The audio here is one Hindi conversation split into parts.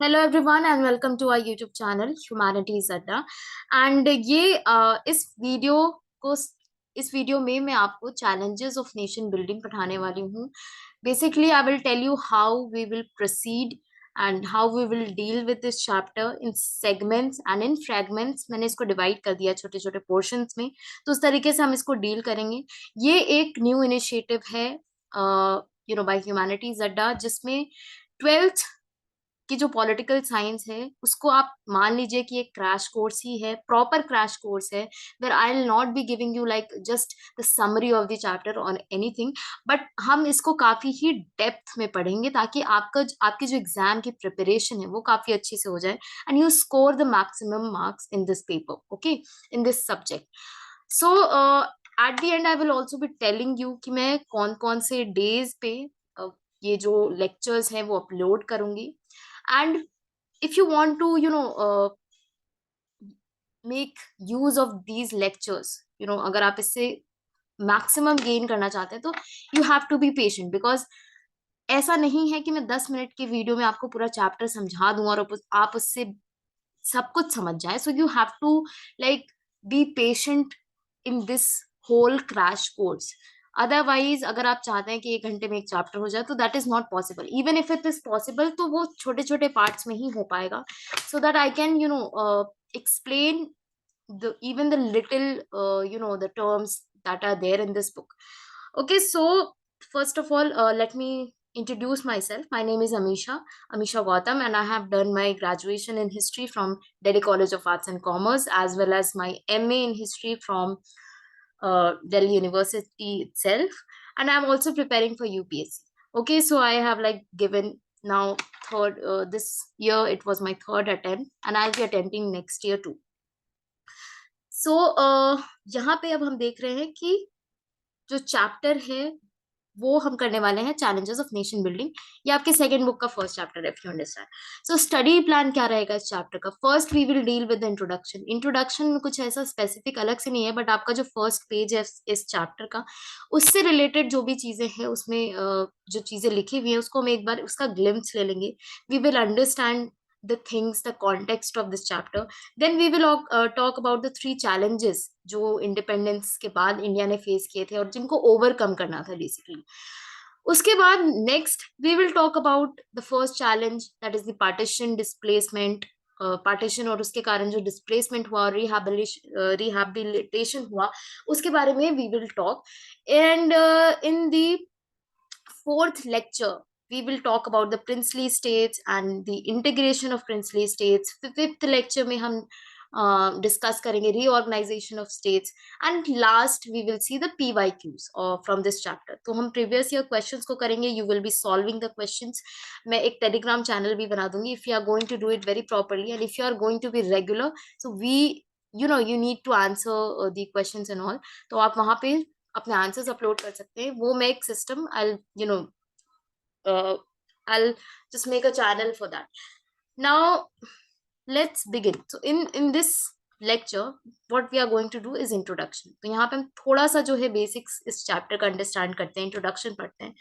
Hello everyone and welcome to our YouTube channel Humanities Adda. And को इस वीडियो में मैं आपको चैलेंजेस ऑफ नेशन बिल्डिंग पढ़ाने वाली हूँ। Basically I will tell you how we will proceed and how we will deal with this chapter in segments and in fragments. मैंने इसको डिवाइड कर दिया छोटे छोटे पोर्शंस में, तो उस तरीके से हम इसको डील करेंगे। ये एक न्यू इनिशिएटिव है बाय ह्यूमैनिटीज अड्डा, जिसमें ट्वेल्थ कि जो पॉलिटिकल साइंस है उसको आप मान लीजिए कि एक क्रैश कोर्स ही है, प्रॉपर क्रैश कोर्स है, where I will not be giving you like just the summary of the chapter और एनीथिंग, बट हम इसको काफी ही डेप्थ में पढ़ेंगे ताकि आपकी जो एग्जाम की प्रिपरेशन है वो काफी अच्छी से हो जाए and you score the maximum marks in this paper, okay, in this subject. So eight the and I will also be telling you कि मैं कौन कौन से डेज पे ये जो लेक्चर्स हैं वो अपलोड करूंगी। And if you want to make use of these lectures, अगर आप इससे मैक्सिमम गेन करना चाहते हैं तो you have to be patient, because ऐसा नहीं है कि मैं 10 मिनट की वीडियो में आपको पूरा चैप्टर समझा दूं और आप उससे सब कुछ समझ जाए। So you have to like be patient in this whole crash course. Otherwise अगर आप चाहते हैं कि 1 घंटे में एक चैप्टर हो जाए तो that is not possible. Even if it is possible तो वो छोटे छोटे पार्ट्स में ही हो पाएगा, so that I can explain the little the terms that are there in this book. Okay, so first of all, let me introduce myself. My name is Amisha Gautam, and I have done my graduation in history from Delhi College of Arts and Commerce, as well as my MA in history from Delhi University itself, and I'm also preparing for UPSC. Okay, so I have like given now third this year it was my third attempt, and I'll be attempting next year too. सो यहाँ पे अब हम देख रहे हैं कि जो चैप्टर है वो हम करने वाले हैं चैलेंजेस ऑफ नेशन बिल्डिंग। ये आपके सेकंड बुक का फर्स्ट चैप्टर है, if you understand. So study plan क्या रहेगा इस चैप्टर का? First we will deal with the introduction. Introduction में कुछ ऐसा स्पेसिफिक अलग से नहीं है, बट आपका जो फर्स्ट पेज है इस चैप्टर का, उससे रिलेटेड जो भी चीजें हैं उसमें जो चीजें लिखी हुई है उसको हम एक बार उसका ग्लिम्स ले लेंगे। We will understand the things, the context of this chapter. Then we will talk about the 3 challenges जो इंडिपेंडेंस के बाद इंडिया ने फेस किए थे और जिनको ओवरकम करना था बेसिकली। उसके बाद next we will talk about the first challenge, that is the partition displacement. Partition और उसके कारण जो डिस्प्लेसमेंट हुआ और रिहैबिलिटेशन हुआ उसके बारे में we will talk. And in the fourth lecture, we will talk about the princely states and the integration of princely states. Fifth lecture में हम डिस्कस करेंगे reorganisation of states. And last we will see the PYQs from this chapter. तो हम प्रीवियस ईयर क्वेश्चंस को करेंगे, you will be solving the questions. मैं एक टेलीग्राम चैनल भी बना दूंगी if you are going to do it very properly and if you are going to be regular, so we you need to answer the questions and all। तो आप वहां पे अपने आंसर्स अपलोड कर सकते हैं। वो मैं एक system I'll just make a channel for that. Now let's begin. So in this lecture what we are going to do is introduction. तो यहाँ पे हम थोड़ा सा जो है बेसिक्स इस चैप्टर का अंडरस्टैंड करते हैं, इंट्रोडक्शन पढ़ते हैं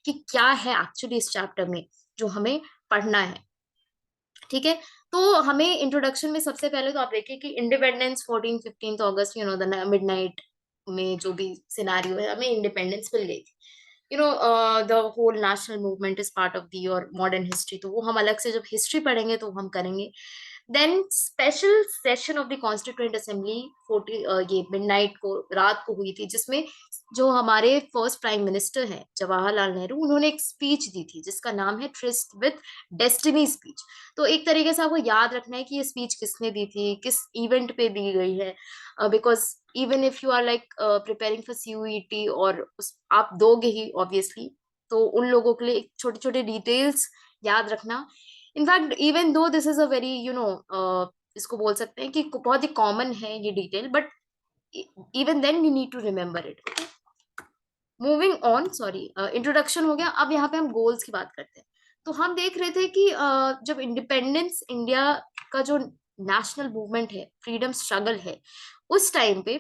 कि क्या है एक्चुअली इस चैप्टर में जो हमें पढ़ना है। ठीक है, तो हमें इंट्रोडक्शन में सबसे पहले तो आप देखिए कि इंडिपेंडेंस 14-15 अगस्त, द मिडनाइट में जो भी सिनारियो है, हमें इंडिपेंडेंस मिल गई थी। The whole national movement is part of the और मॉडर्न हिस्ट्री, तो वो हम अलग से जब हिस्ट्री पढ़ेंगे तो हम करेंगे। Then special session of the constituent assembly 40 ये मिडनाइट को रात को हुई थी, जिसमें जो हमारे फर्स्ट प्राइम मिनिस्टर हैं जवाहरलाल नेहरू, उन्होंने एक स्पीच दी थी जिसका नाम है ट्रिस्ट विद डेस्टिनी स्पीच। तो एक तरीके से आपको याद रखना है कि ये स्पीच किसने दी थी, किस इवेंट पे दी गई है, because even if you are like preparing for CUET और आप दोगे ही ऑब्वियसली, तो उन लोगों के लिए छोटे छोटे डिटेल्स याद रखना। In fact even though this is a very इसको बोल सकते हैं कि बहुत ही कॉमन है ये detail, but even then you need to remember it. Moving on, sorry, introduction हो गया। अब यहाँ पे हम गोल्स की बात करते हैं। तो हम देख रहे थे कि जब इंडिपेंडेंस इंडिया का जो नेशनल मूवमेंट है, फ्रीडम स्ट्रगल है, उस टाइम पे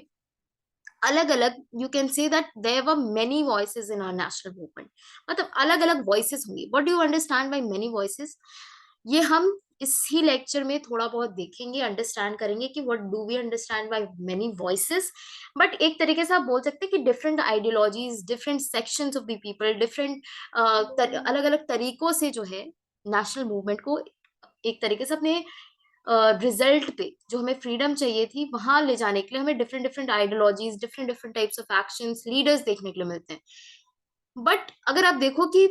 अलग अलग, you can say that there were many voices in our national movement. मतलब अलग अलग वॉइसेस होंगी। What do you understand by many voices? ये हम इसी लेक्चर में थोड़ा बहुत देखेंगे, अंडरस्टैंड करेंगे कि what do we understand by many voices. But एक तरीके से आप बोल सकते हैं कि different ideologies, different sections of the people, different अलग अलग तरीकों से जो है नेशनल मूवमेंट को एक तरीके से अपने रिजल्ट पे, जो हमें फ्रीडम चाहिए थी वहां ले जाने के लिए हमें different different ideologies, different different types of actions, leaders देखने के लिए मिलते हैं। बट अगर आप देखो कि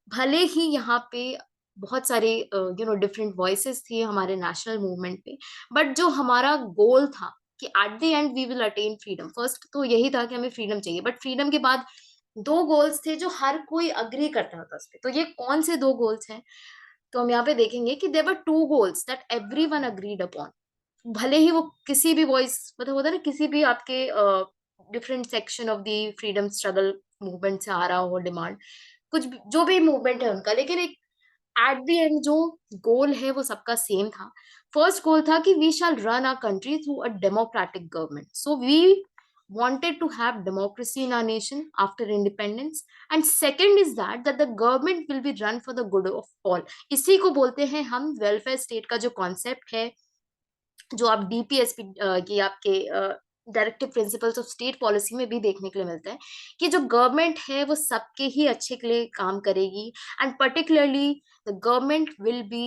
भले ही यहाँ पे बहुत सारे डिफरेंट वॉइसेस थे हमारे नेशनल मूवमेंट पे, बट जो हमारा गोल था कि at the end we will attain freedom, first तो यही था कि हमें फ्रीडम चाहिए। बट फ्रीडम के बाद दो गोल्स थे जो हर कोई अग्री करता था उस पे। तो ये कौन से दो गोल्स हैं? तो हम यहाँ पे देखेंगे कि there were two goals that everyone agreed upon. भले ही वो किसी भी वॉइस, मतलब होता है ना, किसी भी आपके different section of the freedom struggle movement से आ रहा हो डिमांड, जो भी मूवमेंट है उनका, लेकिन एक एट द एंड जो गोल है वो सबका सेम था। फर्स्ट गोल था कि we shall run our country through a democratic government. So we wanted to have democracy in our nation after independence, and second is that the government will be run for the good of all। इसी को बोलते हैं हम वेलफेयर स्टेट का जो कॉन्सेप्ट है, जो आप डीपीएसपी की आपके directive principles of state policy में भी देखने के लिए मिलता है कि जो गवर्नमेंट है वो सबके ही अच्छे के लिए काम करेगी, and particularly the government will be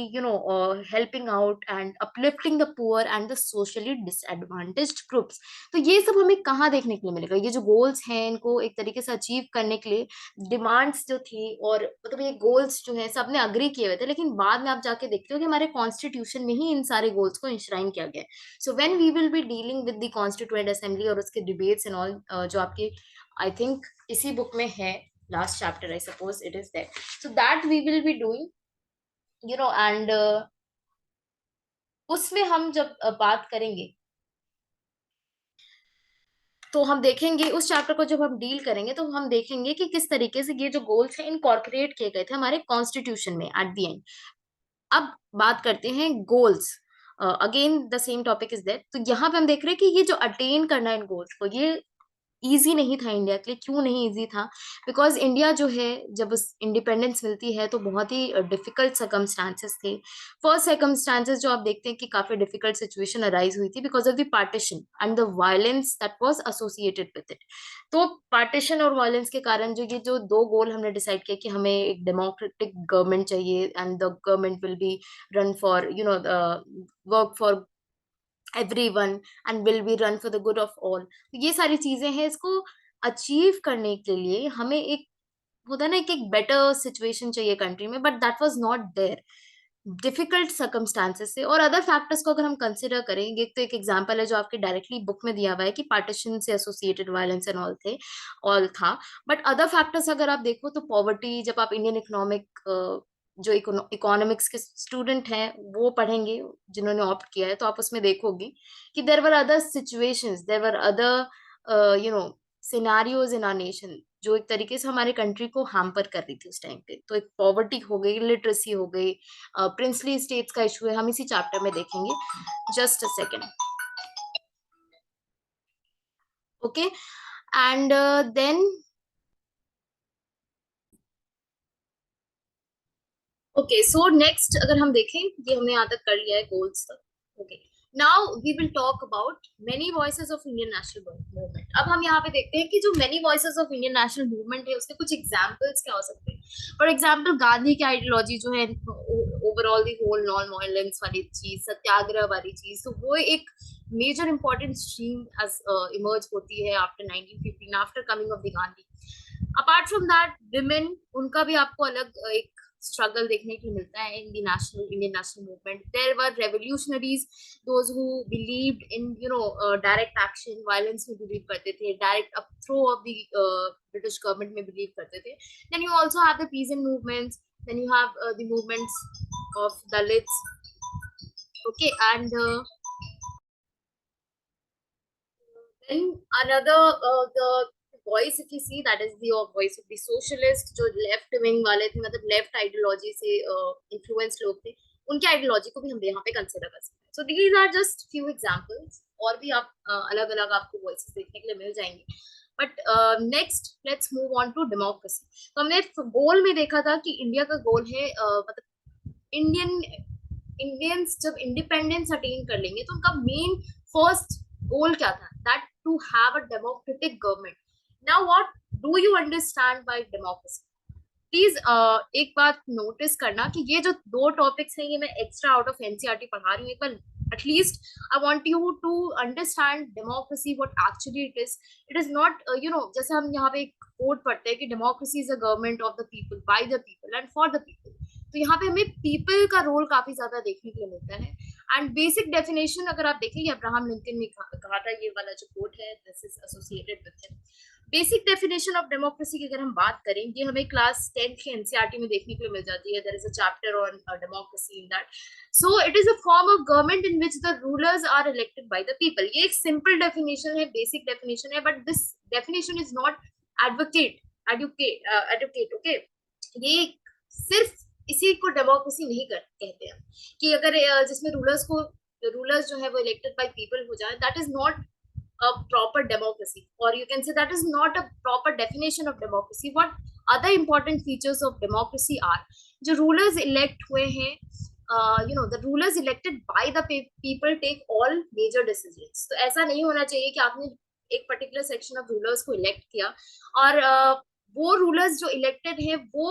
helping out and uplifting the poor and the socially disadvantaged groups. तो ये सब हमें कहाँ देखने के लिए मिलेगा? ये जो गोल्स हैं इनको एक तरीके से अचीव करने के लिए डिमांड्स जो थी, और मतलब ये गोल्स जो है सबने अग्री किए हुए थे, लेकिन बाद में आप जाके देखते हो कि हमारे कॉन्स्टिट्यूशन में ही इन सारे गोल्स को इंश्राइन किया गया है। So when we will be dealing with the constituent assembly और उसके डिबेट्स एंड ऑल, जो आपके आई थिंक इसी बुक में है, last chapter I suppose it is that, so that we will be doing and उसमें हम जब बात करेंगे तो हम देखेंगे, उस चैप्टर को जब हम डील करेंगे तो हम देखेंगे कि किस तरीके से ये जो गोल्स हैं इनकॉर्पोरेट किए गए थे हमारे कॉन्स्टिट्यूशन में एट द एंड। अब बात करते हैं goals, again the same topic is there. तो यहाँ पे हम देख रहे हैं कि ये जो अटेन करना है इन गोल्स को, ये इजी नहीं था इंडिया के लिए। क्यों नहीं इजी था? बिकॉज इंडिया जो है जब उस इंडिपेंडेंस मिलती है तो बहुत ही डिफिकल्ट सर्कमस्टांसेस थे। फर्स्ट सर्कमस्टांसेस जो आप देखते हैं कि काफी डिफिकल्ट सिचुएशन अराइज हुई थी because of the partition and the violence that was associated with it. तो पार्टीशन और वायलेंस के कारण जो ये जो दो गोल हमने डिसाइड किया कि हमें एक डेमोक्रेटिक गवर्नमेंट चाहिए and the government will be run for work for everyone and will be run for the good of all. ये सारी चीजें हैं, इसको अचीव करने के लिए हमें एक होता है ना कि एक बेटर सिचुएशन चाहिए कंट्री में, but that was not there difficult circumstances से। और अदर फैक्टर्स को अगर हम कंसिडर करेंगे तो एक एग्जांपल है जो आपके डायरेक्टली बुक में दिया हुआ है कि पार्टीशन से एसोसिएटेड वायलेंस एंड ऑल था। बट अदर फैक्टर्स अगर आप देखो तो पॉवर्टी, जब आप इंडियन इकोनॉमिक जो इकोनॉमिक्स के स्टूडेंट हैं वो पढ़ेंगे, जिन्होंने ऑप्ट किया है, तो आप उसमें देखोगे कि there were other situations, there were other scenarios in our nation जो एक तरीके से हमारे कंट्री को हैम्पर कर रही थी उस टाइम पे। तो एक पॉवर्टी हो गई, लिटरेसी हो गई, प्रिंसली स्टेट्स का इशू है, हम इसी चैप्टर में देखेंगे। Just a second, okay. And then okay, so next अगर हम देखें, ये हमने यहाँ तक कर लिया है गोल्स तक। Okay, now we will talk about many voices of Indian national movement. अब हम यहाँ पे देखते हैं कि जो many voices of Indian national movement है उसके कुछ एग्जाम्पल्स क्या हो सकते हैं। फॉर एग्जाम्पल गांधी की आइडियोलॉजी जो है, overall the whole non violence वाली चीज, सत्याग्रह वाली चीज, तो वो एक major important stream as emerge होती है after 1915, after coming of the Gandhi. Apart from that women, उनका भी आपको अलग एक स्ट्रगल देखने को मिलता है in the national Indian national movement. There were revolutionaries, those who believed in direct action, violence में बिलीव करते थे, direct up throw of the British government में बिलीव करते थे। Then you also have the peasant movements, then you have the movements of Dalits, okay, and then another the voice if you see, that is the voice of the socialist, जो लेफ्ट विंग वाले थे, मतलब लेफ्ट आइडियोलॉजी से इन्फ्लुएंस लोग थे, उनकी आइडियोलॉजी को भी हम यहाँ पे कंसिडर कर सकते हैं। So these are just few examples, और भी आप अलग अलग आपको वॉइसेस देखने के लिए मिल जाएंगे। But next let's move on to democracy. तो हमने गोल में देखा था कि इंडिया का गोल है मतलब इंडियन इंडियंस जब इंडिपेंडेंस अटेन कर लेंगे तो उनका मेन फर्स्ट गोल क्या था, that to have a democratic government. Now what do you understand by democracy? Please एक बात नोटिस करना कि ये जो दो टॉपिक्स हैं ये मैं एक्स्ट्रा आउट ऑफ एनसीईआरटी पढ़ा रही हूँ. एक बार at least I want you to understand democracy what actually it is. It is not जैसे हम यहाँ पे एक कोड पढ़ते हैं कि democracy is a government of the people, by the people and for the people. तो यहाँ पे हमें पीपल का रोल काफी ज्यादा देखने के लिए मिलता है. एंड बेसिक डेफिनेशन अगर आप देखेंगे अब्राहम लिंकन ने कहा था, ये वाला जो कोट है this is associated with him. Basic definition of democracy की अगर हम बात करें, ये हमें क्लास 10th के एनसीईआरटी में देखने के लिए मिल जाती है. There is a chapter on democracy in that. So it is a form of government in which the rulers are elected by the people. ये एक सिंपल डेफिनेशन है, बेसिक डेफिनेशन है, but this definition is not advocate advocate okay. ये सिर्फ इसी को डेमोक्रेसी नहीं कहते हैं कि अगर जिसमें रूलर्स जो है वो इलेक्टेड बाय पीपल हो जाए, that is not a proper democracy, or you can say that is not a proper definition of democracy. What other important features of democracy are, जो rulers elect हुए हैं, the rulers elected by the people take all major decisions. तो ऐसा नहीं होना चाहिए कि आपने एक पर्टिकुलर सेक्शन ऑफ रूलर्स को इलेक्ट किया और वो रूलर्स जो इलेक्टेड है वो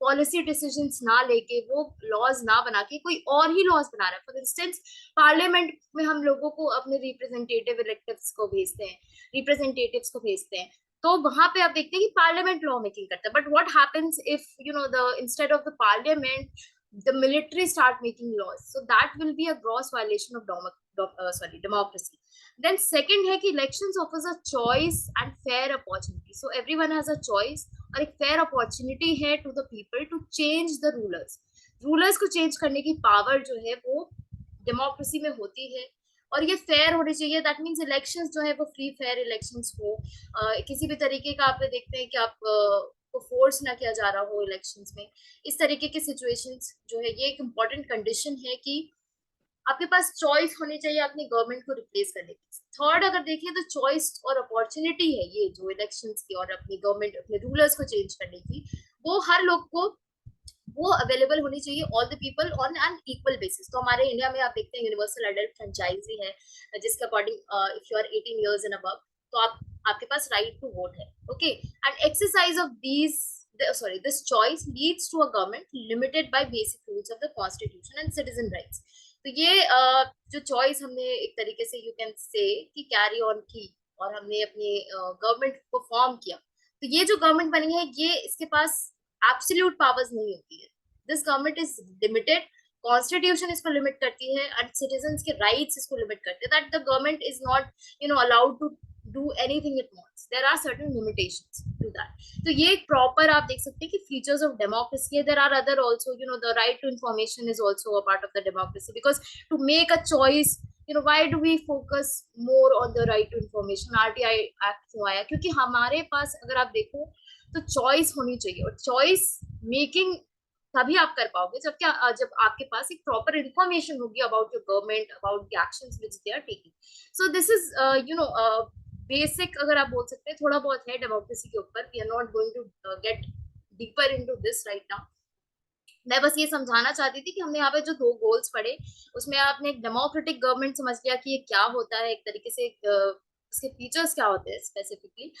पॉलिसी डिसीजंस ना लेके, वो लॉज ना बना के कोई और ही लॉज बना रहा है. फॉर इंस्टेंस पार्लियामेंट में हम लोगों को अपने रिप्रेजेंटेटिव्स को भेजते हैं, तो वहां पे आप देखते हैं कि पार्लियामेंट लॉ मेकिंग करता है. But what happens if the instead of the parliament the military start making laws, so that will be a gross violation of democracy. Then second है कि elections offers a choice and fair opportunity, so everyone has a choice और एक fair opportunity है to the people to change the rulers को चेंज करने की पावर जो है वो डेमोक्रेसी में होती है. और ये फेयर होने चाहिए, दैट मीन्स इलेक्शंस जो है वो फ्री फेयर इलेक्शंस हो. किसी भी तरीके का आप देखते हैं कि आप को फोर्स ना किया जा रहा हो इलेक्शंस में. इस तरीके के सिचुएशंस जो है ये एक इम्पोर्टेंट कंडीशन है कि आपके पास चॉइस होनी चाहिए अपनी गवर्नमेंट को रिप्लेस करने की. थर्ड अगर देखें तो चॉइस और अपॉर्चुनिटी है ये जो इलेक्शंस की और अपनी गवर्नमेंट अपने रूलर्स को चेंज करने की, वो हर लोग को वो अवेलेबल होनी चाहिए, all the people on an equal basis. तो हमारे इंडिया में आप देखते हैं यूनिवर्सल एडल्ट फ्रेंचाइजी है जिसके according if you are 18 years and above तो आपके पास राइट टू वोट है. Okay, and exercise of this choice leads to a government limited by basic rules of the constitution and citizen rights. तो ये जो चॉइस हमने एक तरीके से यू कैन से कि कैरी ऑन की और हमने अपने गवर्नमेंट को फॉर्म किया, तो ये जो गवर्नमेंट बनी है ये इसके पास एब्सोल्यूट पावर्स नहीं होती है. This government is limited, constitution इसको लिमिट करती है एंड सिटीजन्स के राइट्स इसको लिमिट करते हैं. That the government is not allowed to do anything it wants. There are certain limitations to that. तो ये एक proper आप देख सकते हैं कि features of democracy है. There are other also, the right to information is also a part of the democracy, because to make a choice, why do we focus more on the right to information? RTI Act क्यों आया? क्योंकि हमारे पास अगर आप देखो तो choice होनी चाहिए, और choice making तभी आप कर पाओगे जब आपके पास एक प्रॉपर इंफॉर्मेशन होगी about your government, about the actions which they are taking. So this is basic अगर आप बोल सकते हैं थोड़ा बहुत है डेमोक्रेसी के ऊपर. We are not going to get deeper into this right now. मैं बस ये समझाना चाहती थी कि हमने यहाँ पे जो 2 गोल्स पढ़े उसमें आपने एक डेमोक्रेटिक गवर्नमेंट समझ लिया कि ये क्या होता है, एक तरीके से उसके फीचर्स क्या होते हैं स्पेसिफिकली.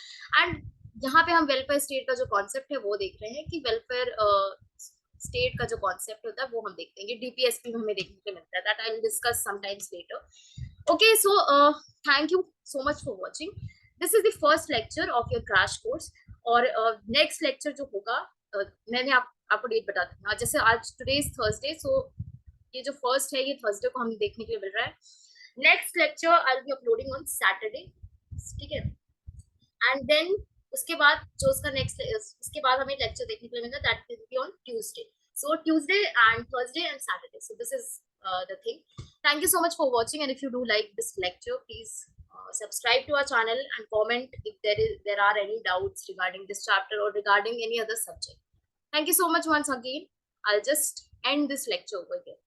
एंड यहाँ पे हम वेलफेयर स्टेट का जो कॉन्सेप्ट है वो देख रहे हैं कि वेलफेयर स्टेट का जो कॉन्सेप्ट होता है वो हम देखते हैं. ये डीपीएसपी में हमें देखने को मिलता है. That I will discuss sometimes letter. Okay, so thank you so much for watching. This is the first lecture of your crash course. और next lecture जो होगा मैंने आपको डेट बता दूंगा. जैसे आज टुडे इज थर्सडे, सो ये जो फर्स्ट है ये थर्सडे को हमें देखने के लिए मिल रहा है. Next lecture I will be uploading on Saturday, ठीक है. एंड देन उसके बाद जो उसका उसके बाद हमें लेक्चर देखने के लिए मिलेगा, that will be on Tuesday. So Tuesday and Thursday and Saturday. So this is the thing. Thank you so much for watching, and if you do like this lecture, please subscribe to our channel and comment if there are any doubts regarding this chapter or regarding any other subject. Thank you so much once again. I'll just end this lecture over here.